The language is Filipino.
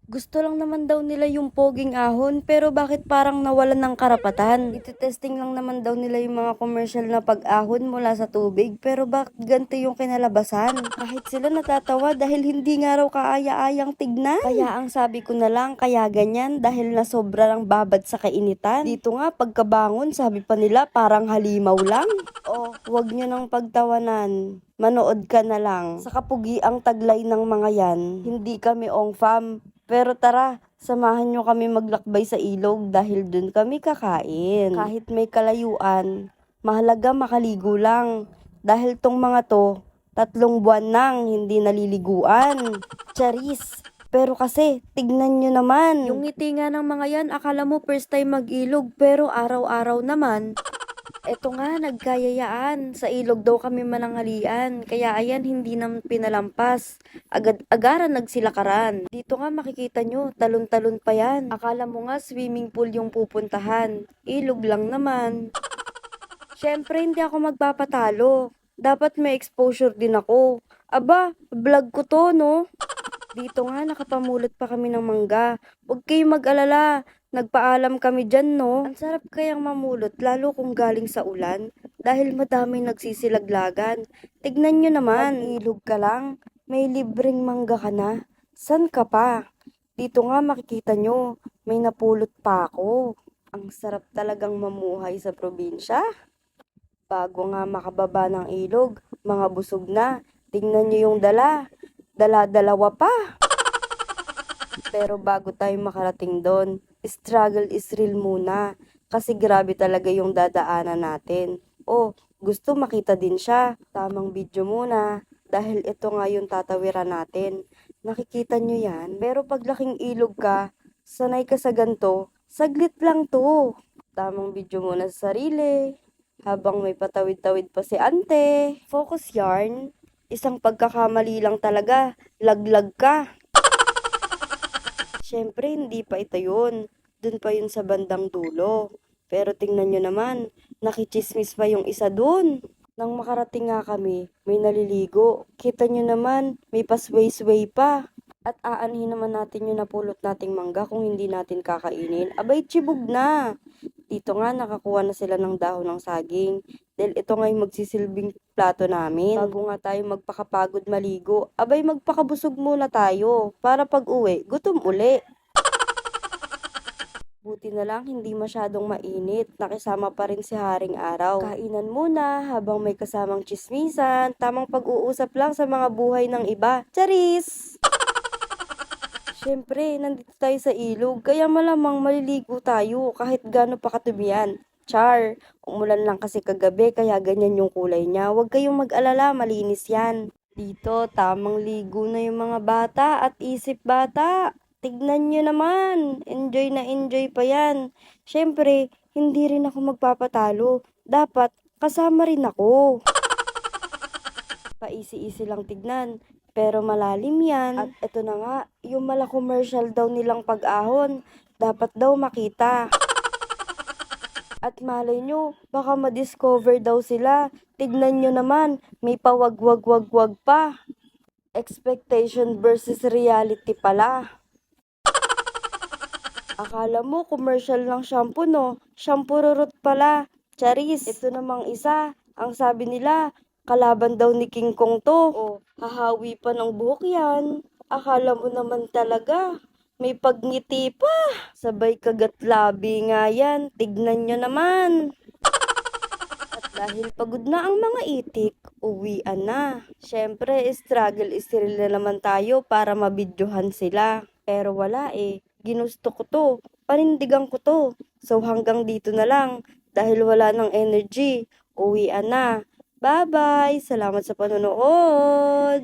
Gusto lang naman daw nila yung poging ahon, pero bakit parang nawalan ng karapatan? Ititesting lang naman daw nila yung mga commercial na pag-ahon mula sa tubig, pero bakit ganito yung kinalabasan? Kahit sila natatawa dahil hindi nga raw kaaya-ayang tignan. Kaya ang sabi ko na lang, kaya ganyan dahil na sobra lang babad sa kainitan. Dito nga, pagkabangon, sabi pa nila parang halimaw lang. Oh, wag nyo nang pagtawanan. Manood ka na lang. Sa kapugiang taglay ng mga yan, hindi kami ong fam. Pero tara, samahan nyo kami maglakbay sa ilog dahil dun kami kakain. Kahit may kalayuan, mahalaga makaligo lang. Dahil tong mga to, 3 buwan nang hindi naliliguan. Charis! Pero kasi, tignan nyo naman. Yung ngiti nga ng mga yan, akala mo first time mag-ilog, pero araw-araw naman. Eto nga, nagkayayaan. Sa ilog daw kami mananghalian. Kaya ayan, hindi naman pinalampas. Agad-agaran nagsilakaran. Dito nga makikita nyo, talon-talon pa yan. Akala mo nga swimming pool yung pupuntahan. Ilog lang naman. Syempre, hindi ako magpapatalo. Dapat may exposure din ako. Aba, vlog ko to, no? Dito nga, nakapamulot pa kami ng mangga. Huwag kayong mag-alala. Nagpaalam kami dyan, no? Ang sarap kayang mamulot, lalo kung galing sa ulan. Dahil madaming nagsisilaglagan. Tignan nyo naman, mag-ilog ka lang. May libreng mangga ka na. San ka pa? Dito nga makikita nyo, may napulot pa ako. Ang sarap talagang mamuhay sa probinsya. Bago nga makababa ng ilog, mga busog na. Tingnan nyo yung dala-dalawa pa. Pero bago tayo makarating doon, struggle is real muna. Kasi grabe talaga yung dadaanan natin. Oh, gusto makita din siya. Tamang video muna. Dahil ito nga yung tatawiran natin. Nakikita nyo yan? Pero paglaking ilog ka, sanay ka sa ganto, saglit lang to. Tamang video muna sa sarili. Habang may patawid-tawid pa si ante. Focus yarn. Isang pagkakamali lang talaga. Laglag ka. Siyempre, hindi pa ito yun. Dun pa yun sa bandang dulo. Pero tingnan nyo naman, nakichismis pa yung isa dun. Nang makarating nga kami, may naliligo. Kita nyo naman, may pasway-sway pa. At aanhin naman natin yung napulot nating mangga kung hindi natin kakainin. Abay, tsibog na. Dito nga, nakakuha na sila ng dahon ng saging. Dahil ito nga yung magsisilbing plato namin. Bago nga tayo magpakapagod maligo, abay magpakabusog muna tayo. Para pag uwi, gutom uli. Buti na lang hindi masyadong mainit. Nakisama pa rin si Haring Araw. Kainan muna habang may kasamang chismisan. Tamang pag-uusap lang sa mga buhay ng iba. Charis! Siyempre, nandito tayo sa ilog, kaya malamang maliligo tayo kahit gaano pa katubian. Char, umulan lang kasi kagabi kaya ganyan yung kulay niya. Huwag kayong mag-alala, malinis yan. Dito, tamang ligo na yung mga bata at isip bata. Tignan nyo naman, enjoy na enjoy pa yan. Siyempre, hindi rin ako magpapatalo. Dapat, kasama rin ako. Paisi-isi lang tignan. Pero malalim yan. At eto na nga, yung mala-commercial daw nilang pag-ahon. Dapat daw makita. At malay nyo, baka ma-discover daw sila. Tignan nyo naman, may pawag-wag-wag-wag pa. Expectation versus reality pala. Akala mo commercial ng shampoo, no? Shampoo rurot pala. Charis, ito namang isa. Ang sabi nila, kalaban daw ni King Kong to. O, hahawi pa ng buhok yan. Akala mo naman talaga, may pagngiti pa. Sabay kagat labi nga yan. Tignan nyo naman. At dahil pagod na ang mga itik, uwian na. Siyempre, struggle is real na naman tayo para mabidyohan sila. Pero wala eh. Ginusto ko to. Panindigan ko to. So hanggang dito na lang. Dahil wala ng energy. Uwian na. Bye-bye! Salamat sa panonood!